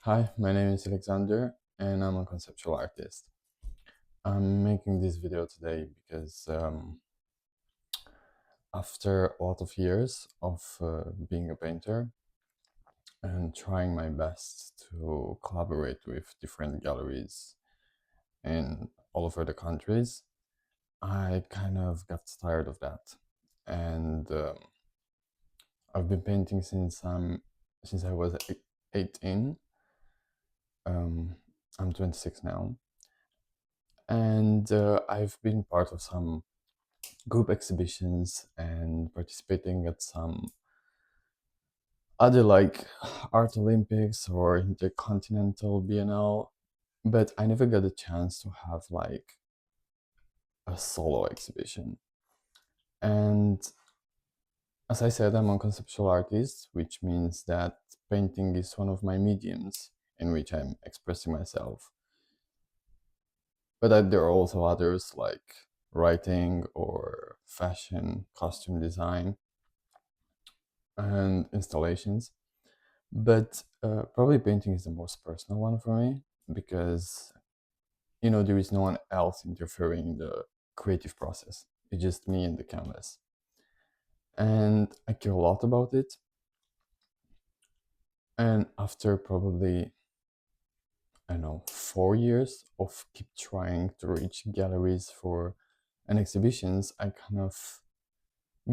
Hi, my name is Alexander and I'm a conceptual artist. I'm making this video today because after a lot of years of being a painter and trying my best to collaborate with different galleries in all over the countries, I kind of got tired of that. And I've been painting since I was 18. I'm 26 now, and I've been part of some group exhibitions and participating at some other like art Olympics or intercontinental biennale, but I never got a chance to have like a solo exhibition. And as I said, I'm a conceptual artist, which means that painting is one of my mediums in which I'm expressing myself. But there are also others like writing or fashion, costume design, and installations. But probably painting is the most personal one for me because, there is no one else interfering in the creative process. It's just me and the canvas. And I care a lot about it. And after probably, I don't know, 4 years of keep trying to reach galleries for and exhibitions, I kind of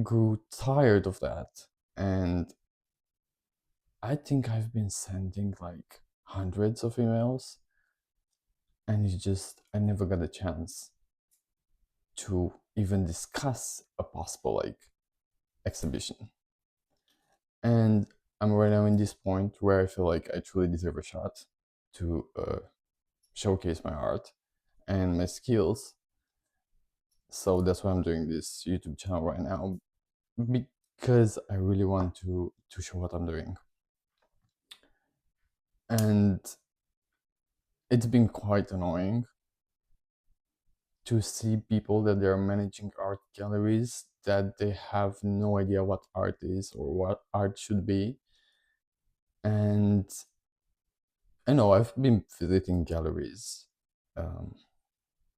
grew tired of that. And I think I've been sending like hundreds of emails, and it's just, I never got a chance to even discuss a possible like exhibition. And I'm right now in this point where I feel like I truly deserve a shot to showcase my art and my skills. So that's why I'm doing this YouTube channel right now, because I really want to show what I'm doing. And it's been quite annoying to see people that they're managing art galleries that they have no idea what art is or what art should be. And I know I've been visiting galleries. Um,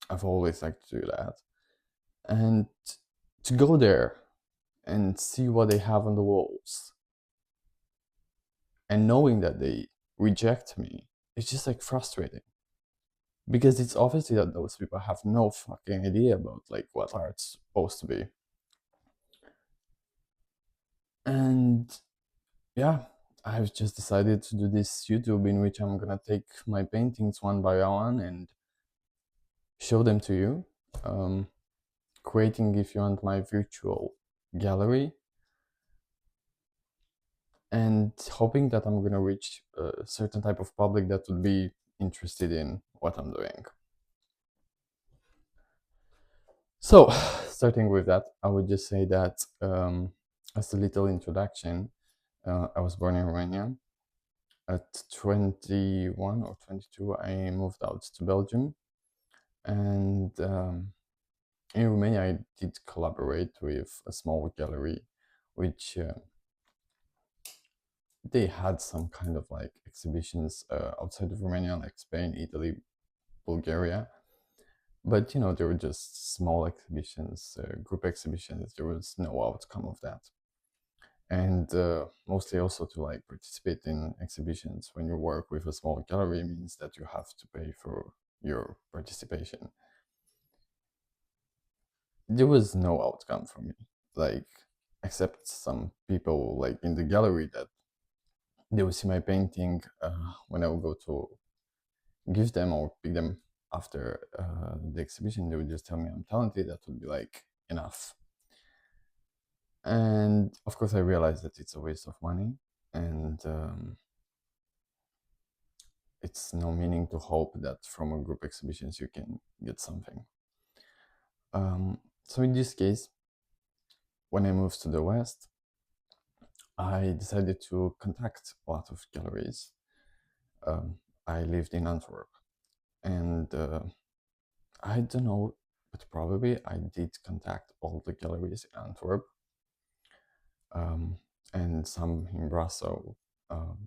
I've always liked to do that. And to go there and see what they have on the walls and knowing that they reject me, it's just like frustrating. Because it's obviously that those people have no fucking idea about like what art's supposed to be. And yeah, I've just decided to do this YouTube in which I'm gonna take my paintings one by one and show them to you. Creating, if you want, my virtual gallery, and hoping that I'm gonna reach a certain type of public that would be interested in what I'm doing. So, starting with that, I would just say that as a little introduction, I was born in Romania. At 21 or 22, I moved out to Belgium, and in Romania, I did collaborate with a small gallery, which they had some kind of like exhibitions outside of Romania, like Spain, Italy, Bulgaria. But they were just small exhibitions, group exhibitions. There was no outcome of that. And mostly also to like participate in exhibitions when you work with a small gallery means that you have to pay for your participation. There was no outcome for me, like except some people like in the gallery that they would see my painting when I would go to give them or pick them after the exhibition. They would just tell me I'm talented. That would be like enough. And of course, I realized that it's a waste of money, and it's no meaning to hope that from a group exhibitions you can get something. So in this case, when I moved to the West, I decided to contact a lot of galleries. I lived in Antwerp, and I don't know, but probably I did contact all the galleries in Antwerp, and some in Brussels,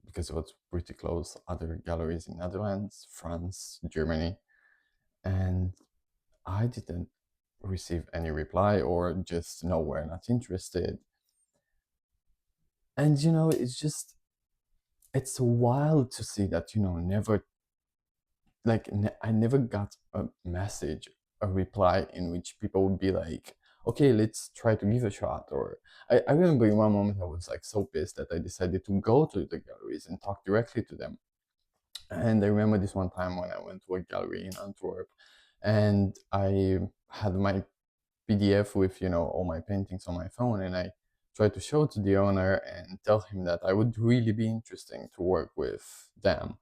because it was pretty close, other galleries in Netherlands, France, Germany, and I didn't receive any reply or just no, we're not interested. And it's just it's wild to see that never I never got a message, a reply in which people would be like, okay, let's try to give a shot. Or I remember in one moment I was like so pissed that I decided to go to the galleries and talk directly to them. And I remember this one time when I went to a gallery in Antwerp and I had my PDF with all my paintings on my phone, and I tried to show to the owner and tell him that I would really be interesting to work with them.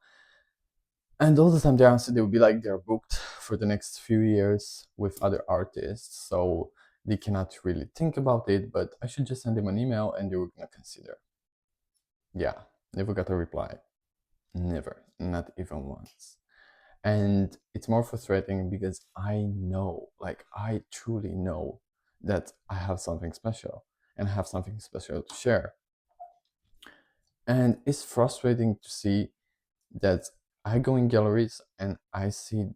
And all the time, the answer they would be like they're booked for the next few years with other artists, so they cannot really think about it. But I should just send them an email, and they were gonna consider. Yeah, never got a reply. Never, not even once. And it's more frustrating because I know, like I truly know that I have something special and I have something special to share. And it's frustrating to see that I go in galleries and I see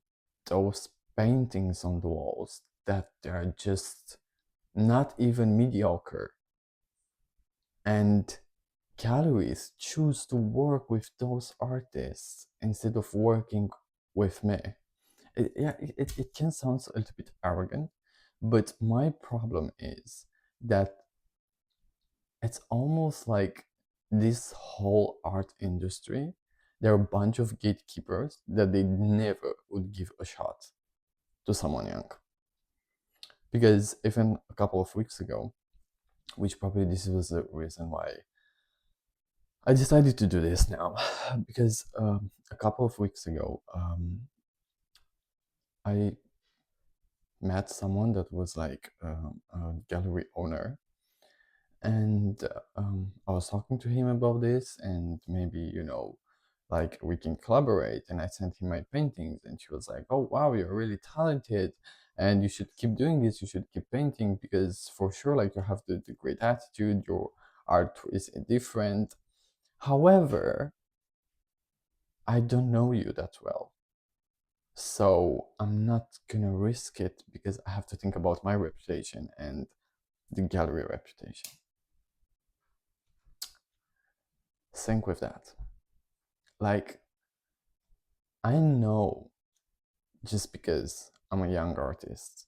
those paintings on the walls that they're just not even mediocre. And galleries choose to work with those artists instead of working with me. It can sound a little bit arrogant, but my problem is that it's almost like this whole art industry, there are a bunch of gatekeepers that they never would give a shot to someone young. Because even a couple of weeks ago, which probably this was the reason why I decided to do this now, because a couple of weeks ago, I met someone that was like a gallery owner, and I was talking to him about this, and maybe like we can collaborate. And I sent him my paintings, and she was like, "Oh wow, you're really talented, and you should keep doing this. You should keep painting because for sure, like you have the great attitude. Your art is different. However, I don't know you that well." So I'm not gonna risk it because I have to think about my reputation and the gallery reputation. Think with that. Like, I know just because I'm a young artist,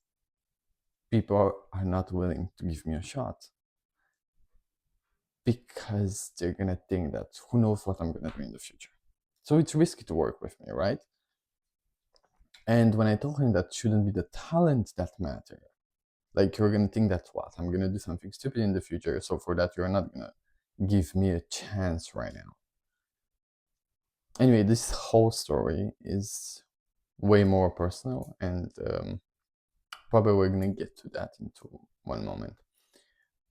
people are not willing to give me a shot because they're gonna think that who knows what I'm gonna do in the future. So it's risky to work with me, right? And when I told him that shouldn't be the talent that matter, like you're gonna think that what I'm gonna do something stupid in the future, so for that you're not gonna give me a chance right now. Anyway, this whole story is way more personal, and probably we're gonna get to that into one moment.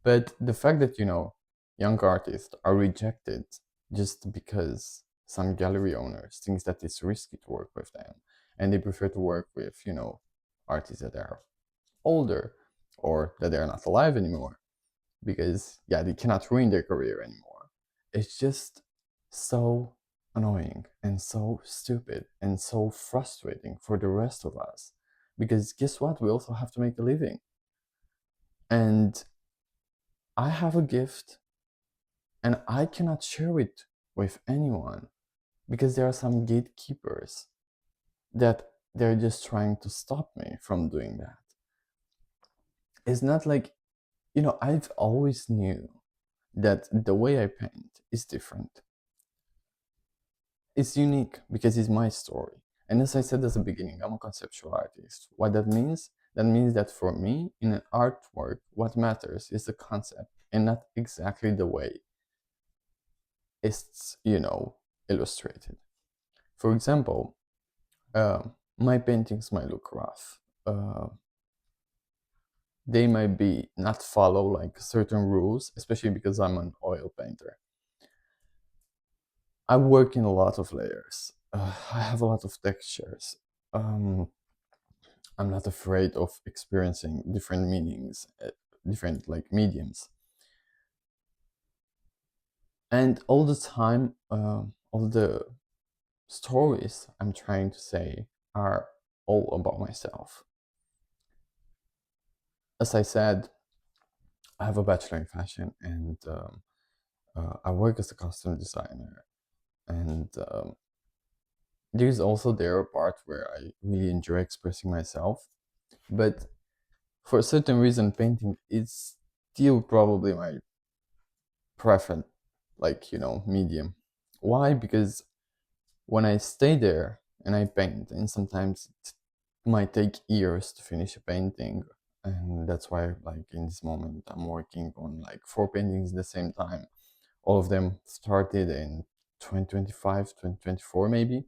But the fact that young artists are rejected just because some gallery owners thinks that it's risky to work with them, and they prefer to work with artists that are older or that they're not alive anymore because they cannot ruin their career anymore. It's just so annoying and so stupid and so frustrating for the rest of us, because guess what, we also have to make a living. And I have a gift and I cannot share it with anyone because there are some gatekeepers that they're just trying to stop me from doing that. It's not like, I've always knew that the way I paint is different. It's unique because it's my story. And as I said at the beginning, I'm a conceptual artist. What that means? That means that for me, in an artwork, what matters is the concept and not exactly the way it's, illustrated. For example, my paintings might look rough. They might be not follow like certain rules, especially because I'm an oil painter. I work in a lot of layers. I have a lot of textures. Um, I'm not afraid of experiencing different meanings, different like mediums. And all the time, all the stories I'm trying to say are all about myself. As I said, I have a bachelor in fashion, and I work as a costume designer. And there's also there a part where I really enjoy expressing myself. But for a certain reason, painting is still probably my preferred, medium. Why? Because when I stay there and I paint, and sometimes it might take years to finish a painting, and that's why, like, in this moment, I'm working on like four paintings at the same time. All of them started in 2025, 2024, maybe.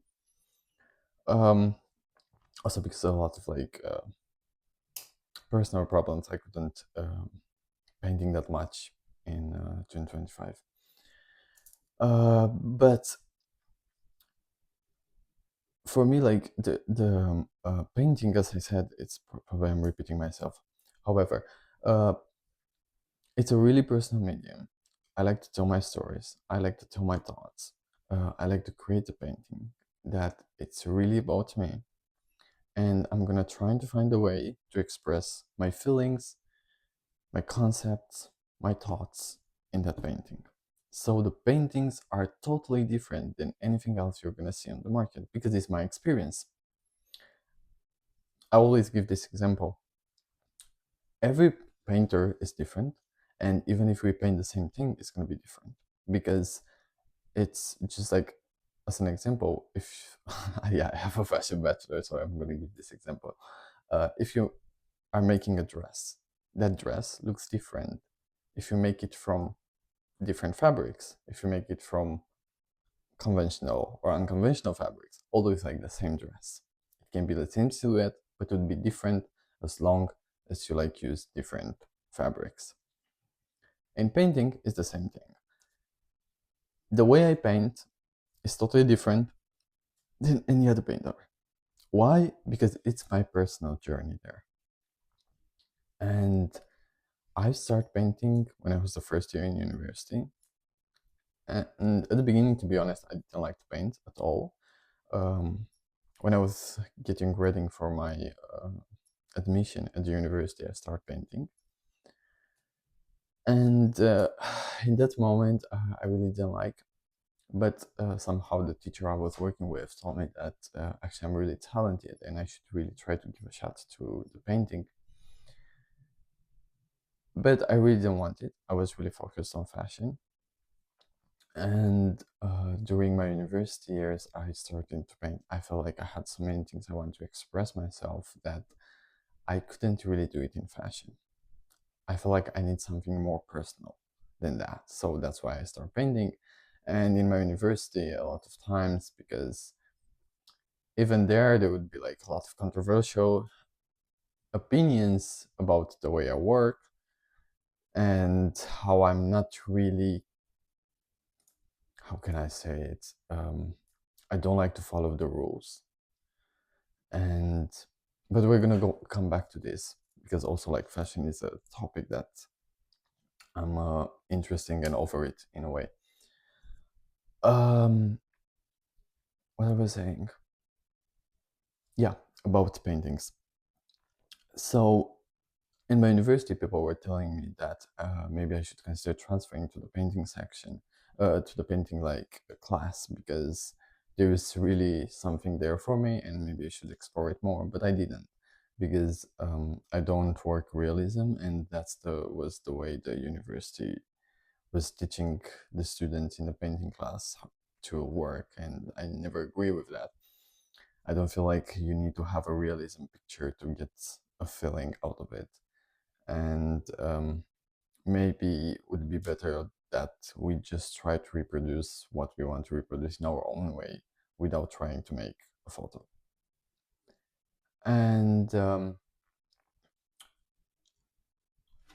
Um, Also because of a lot of personal problems, I couldn't painting that much in 2025. But for me, like the painting, as I said, it's probably I'm repeating myself. However, uh, it's a really personal medium. I like to tell my stories. I like to tell my thoughts. I like to create a painting that it's really about me, and I'm gonna try to find a way to express my feelings, my concepts, my thoughts in that painting. So the paintings are totally different than anything else you're gonna see on the market because it's my experience. I always give this example. Every painter is different, and even if we paint the same thing, it's gonna be different because it's just like, as an example, if yeah, I have a fashion bachelor, so I'm gonna give this example. If you are making a dress, that dress looks different if you make it from different fabrics, if you make it from conventional or unconventional fabrics, although it's like the same dress. It can be the same silhouette, but it would be different as long as you like use different fabrics. In painting, it's the same thing. The way I paint is totally different than any other painter. Why? Because it's my personal journey there. And I started painting when I was the first year in university. And at the beginning, to be honest, I didn't like to paint at all. Um, when I was getting ready for my admission at the university, I started painting. And in that moment, I really didn't like. But somehow the teacher I was working with told me that actually I'm really talented and I should really try to give a shot to the painting. But I really didn't want it. I was really focused on fashion. And during my university years, I started to paint. I felt like I had so many things I wanted to express myself that I couldn't really do it in fashion. I feel like I need something more personal than that. So that's why I started painting. And in my university, a lot of times, because even there would be like a lot of controversial opinions about the way I work and how I'm not really, how can I say it? I don't like to follow the rules. And, but we're gonna come back to this because also like fashion is a topic that I'm interesting and over it in a way. Um, what I was saying? Yeah, about paintings. So in my university, people were telling me that maybe I should consider transferring to the painting section, to the painting like class, because there is really something there for me, and maybe I should explore it more. But I didn't, because I don't work realism, and that's the was the way the university was teaching the students in the painting class to work, and I never agree with that. I don't feel like you need to have a realism picture to get a feeling out of it. And maybe it would be better that we just try to reproduce what we want to reproduce in our own way without trying to make a photo. And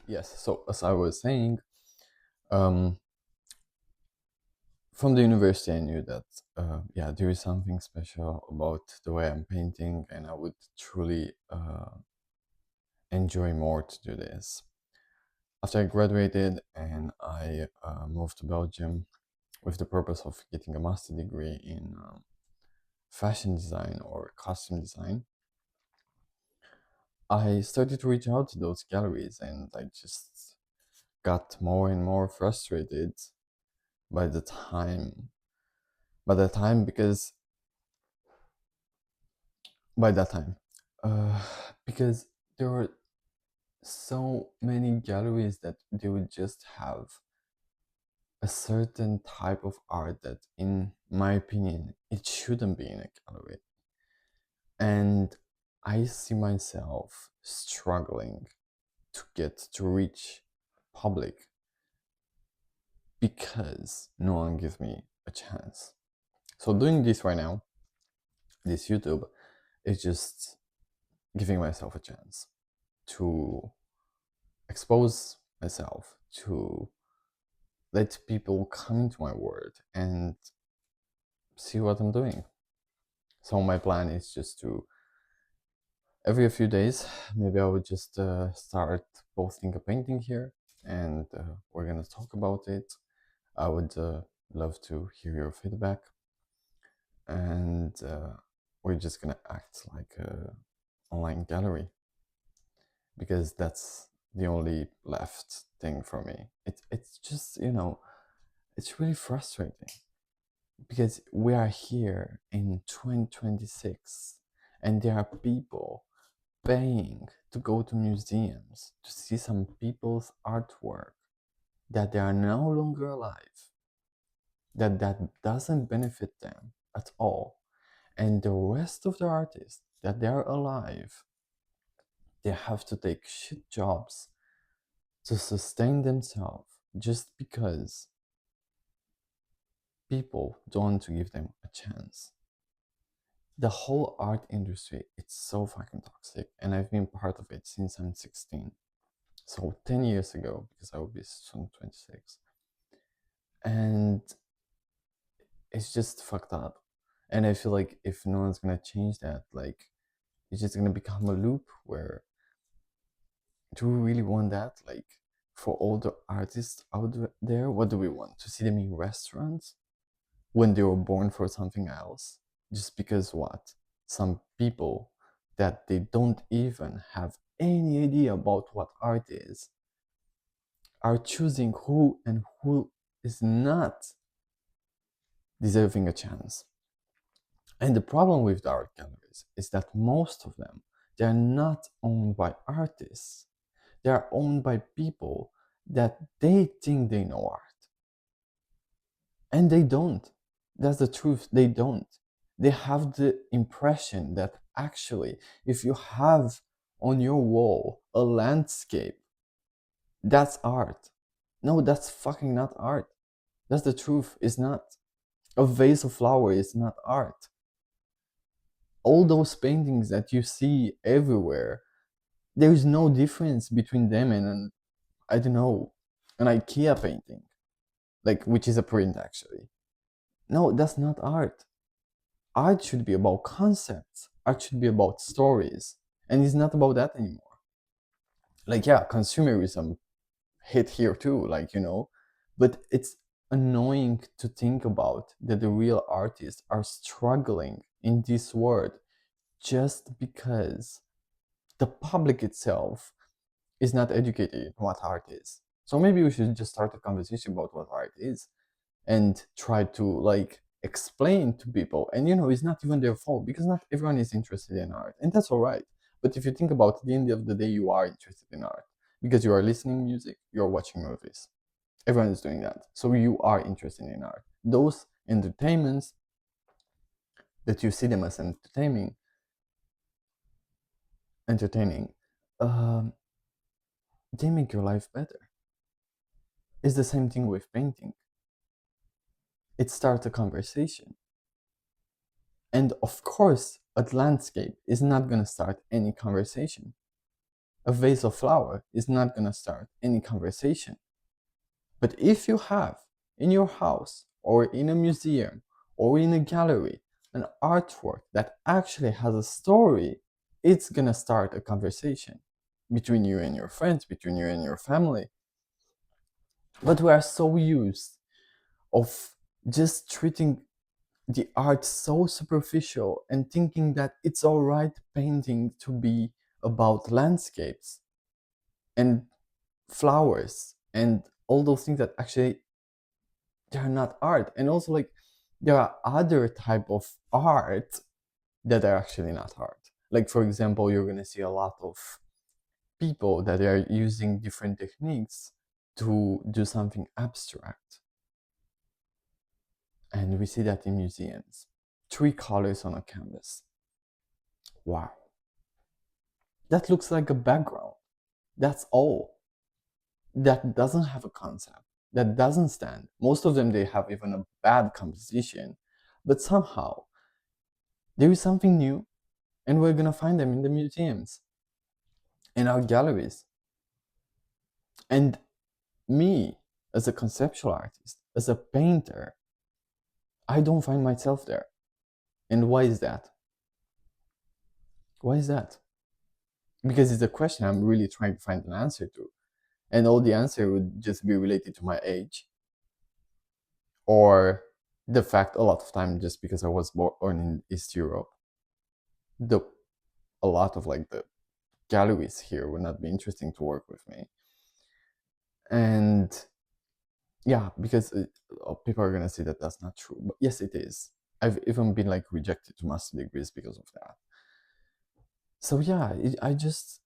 yes, so as I was saying, um, from the university, I knew that yeah, there is something special about the way I'm painting, and I would truly enjoy more to do this. After I graduated and I moved to Belgium, with the purpose of getting a master degree in fashion design or costume design, I started to reach out to those galleries, and I just got more and more frustrated by the time by the time because by that time uh, because there were so many galleries that they would just have a certain type of art that, in my opinion, it shouldn't be in a gallery. And I see myself struggling to get to reach public because no one gives me a chance. So doing this right now, this YouTube, is just giving myself a chance to expose myself, to let people come into my world and see what I'm doing. So my plan is just to every few days, maybe I would just start posting a painting here, and we're gonna talk about it. I would love to hear your feedback, and we're just gonna act like a online gallery because that's the only left thing for me. It's just, it's really frustrating because we are here in 2026 and there are people paying to go to museums to see some people's artwork that they are no longer alive, that doesn't benefit them at all. And the rest of the artists that they are alive, they have to take shit jobs to sustain themselves just because people don't want to give them a chance. The whole art industry, it's so fucking toxic, and I've been part of it since I'm 16. So 10 years ago, because I will be soon 26. And it's just fucked up. And I feel like if no one's gonna change that, like, it's just gonna become a loop where, do we really want that? Like, for all the artists out there, what do we want? To see them in restaurants when they were born for something else? Just because what? Some people that they don't even have any idea about what art is are choosing who and who is not deserving a chance. And the problem with the art galleries is that most of them, they are not owned by artists. They are owned by people that they think they know art. And they don't. That's the truth. They don't. They have the impression that actually, if you have on your wall a landscape, that's art. No, that's fucking not art. That's the truth. It's not. A vase of flowers is not art. All those paintings that you see everywhere, there's no difference between them and I don't know, an IKEA painting, like, which is a print actually. No, that's not art. Art should be about concepts. Art should be about stories, and it's not about that anymore. Like, yeah, consumerism hit here too, like, but it's annoying to think about that the real artists are struggling in this world just because the public itself is not educated in what art is. So maybe we should just start a conversation about what art is and try to, like, explain to people. And it's not even their fault because not everyone is interested in art, and that's all right. But if you think about it, at the end of the day, you are interested in art because you are listening music, you're watching movies. Everyone is doing that. So you are interested in art. Those entertainments that you see them as entertaining, um, they make your life better. It's the same thing with painting. It starts a conversation. And of course, a landscape is not going to start any conversation. A vase of flower is not going to start any conversation. But if you have in your house or in a museum or in a gallery an artwork that actually has a story, it's going to start a conversation between you and your friends, between you and your family. But we are so used of just treating the art so superficial and thinking that it's all right painting to be about landscapes and flowers and all those things that actually they're not art. And also like there are other type of art that are actually not art. Like for example, you're gonna see a lot of people that are using different techniques to do something abstract. And we see that in museums. Three colors on a canvas. Wow. That looks like a background. That's all. That doesn't have a concept. That doesn't stand. Most of them, they have even a bad composition. But somehow, there is something new, and we're gonna find them in the museums, in our galleries. And me, as a conceptual artist, as a painter, I don't find myself there. And why is that? Why is that? Because it's a question I'm really trying to find an answer to. And all the answer would just be related to my age, or the fact a lot of time just because I was born in East Europe, the a lot of like the galleries here would not be interesting to work with me. And yeah, because people are gonna say that that's not true, but yes, it is. I've even been like rejected to master degrees because of that. So yeah, I just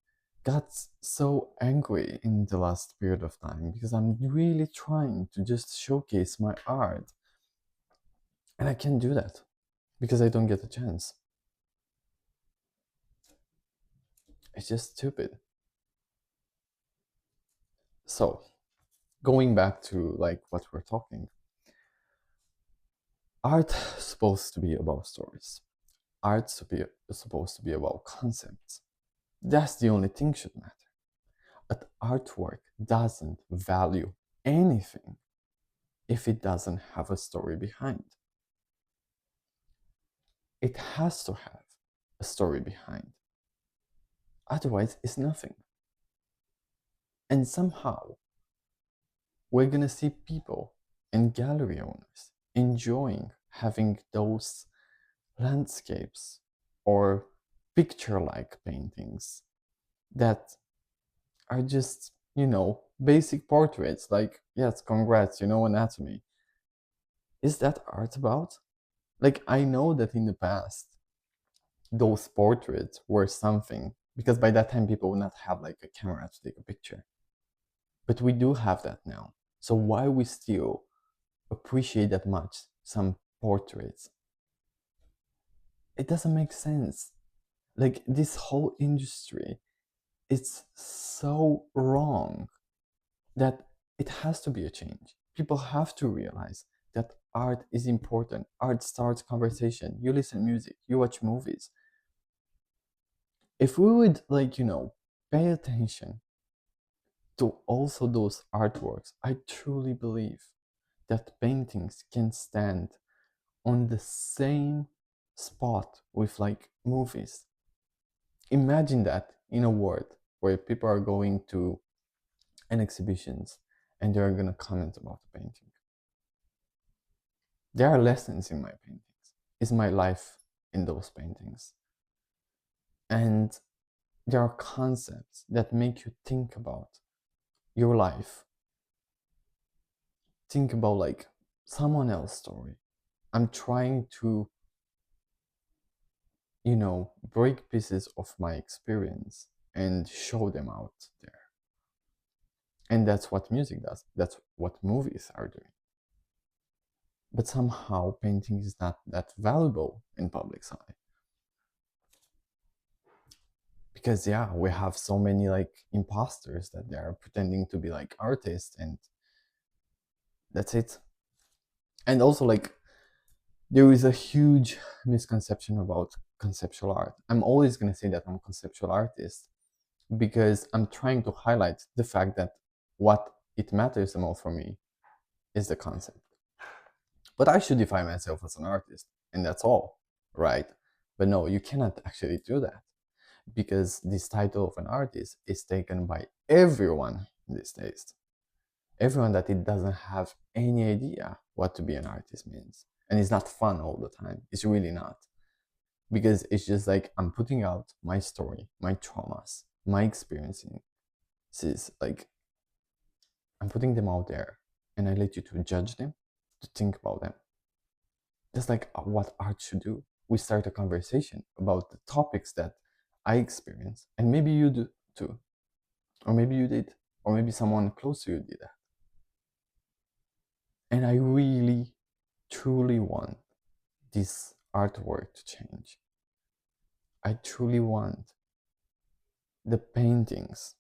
got so angry in the last period of time because I'm really trying to just showcase my art, and I can't do that because I don't get a chance. It's just stupid. So, going back to like what we're talking, art is supposed to be about stories. Art's supposed to be about concepts. That's the only thing should matter. But artwork doesn't value anything if it doesn't have a story behind. It has to have a story behind. Otherwise, it's nothing. And somehow, we're gonna see people and gallery owners enjoying having those landscapes or picture like paintings that are just, basic portraits. Like, yes, congrats, you know anatomy. Is that art about? Like, I know that in the past, those portraits were something because by that time, people would not have like a camera to take a picture. But we do have that now. So why we still appreciate that much some portraits? It doesn't make sense. Like this whole industry, it's so wrong that it has to be a change. People have to realize that art is important. Art starts conversation. You listen music, you watch movies. If we would pay attention to also those artworks, I truly believe that paintings can stand on the same spot with like movies. Imagine that in a world where people are going to an exhibitions and they're going to comment about the painting. There are lessons in my paintings. It's my life in those paintings. And there are concepts that make you think about your life. Think about like someone else's story. I'm trying to, break pieces of my experience and show them out there. And that's what music does. That's what movies are doing. But somehow painting is not that valuable in public's eye. Because yeah, we have so many like imposters that they are pretending to be like artists, and that's it. And also like there is a huge misconception about conceptual art. I'm always going to say that I'm a conceptual artist because I'm trying to highlight the fact that what it matters the most for me is the concept. But I should define myself as an artist, and that's all, right? But no, you cannot actually do that because this title of an artist is taken by everyone these days. Everyone that it doesn't have any idea what to be an artist means. And it's not fun all the time. It's really not. Because it's just like I'm putting out my story, my traumas, my experiences. Like I'm putting them out there, and I let you to judge them, to think about them. Just like what art should do. We start a conversation about the topics that I experience, and maybe you do too. Or maybe you did. Or maybe someone close to you did that. And I really, truly want this artwork to change. I truly want the paintings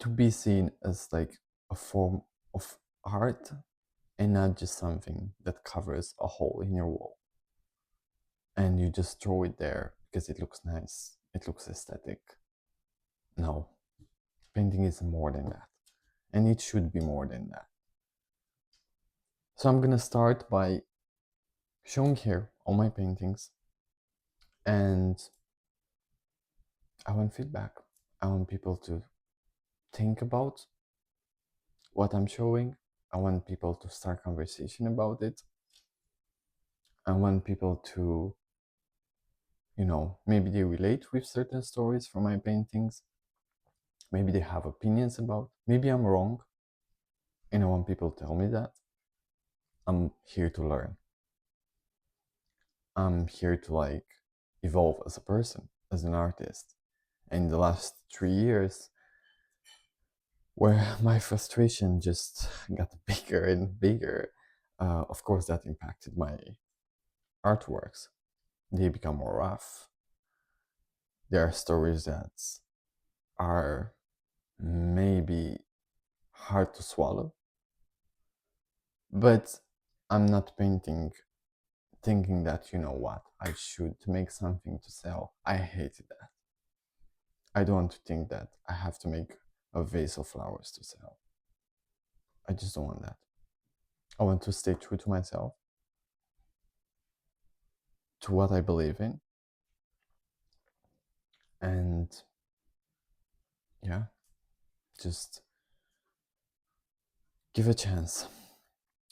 to be seen as like a form of art and not just something that covers a hole in your wall. And you just throw it there because it looks nice, it looks aesthetic. No, painting is more than that. And it should be more than that. So I'm gonna start by showing here all my paintings, and I want feedback. I want people to think about what I'm showing. I want people to start conversation about it. I want people to, maybe they relate with certain stories from my paintings. Maybe they have opinions about. Maybe I'm wrong. And I want people to tell me that. I'm here to learn. I'm here to evolve as a person, as an artist. And the last 3 years, where my frustration just got bigger and bigger, of course, that impacted my artworks. They become more rough. There are stories that are maybe hard to swallow, but I'm not painting thinking that, I should make something to sell. I hated that. I don't want to think that I have to make a vase of flowers to sell. I just don't want that. I want to stay true to myself, to what I believe in, and yeah, just give a chance.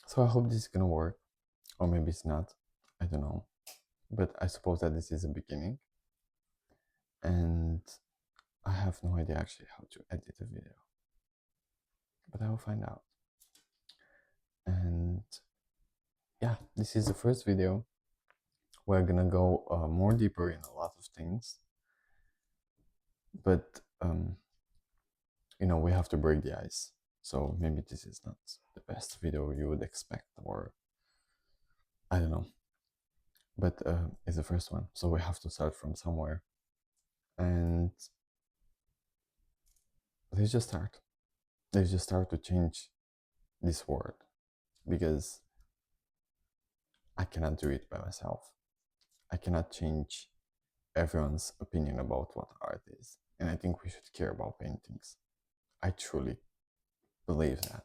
So I hope this is gonna work, or maybe it's not. I don't know, but I suppose that this is a beginning, and I have no idea actually how to edit a video, but I will find out. And yeah, this is the first video. We're gonna go more deeper in a lot of things, but we have to break the ice. So maybe this is not the best video you would expect, or I don't know. But it's the first one, so we have to start from somewhere. And let's just start. Let's just start to change this world, because I cannot do it by myself. I cannot change everyone's opinion about what art is. And I think we should care about paintings. I truly believe that.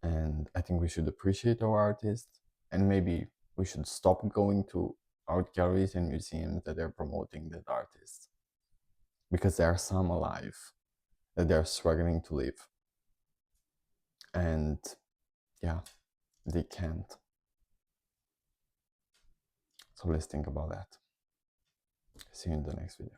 And I think we should appreciate our artists, and maybe we should stop going to art galleries and museums that are promoting that artists, because there are some alive that they're struggling to live, and yeah, they can't. So let's think about that. See you in the next video.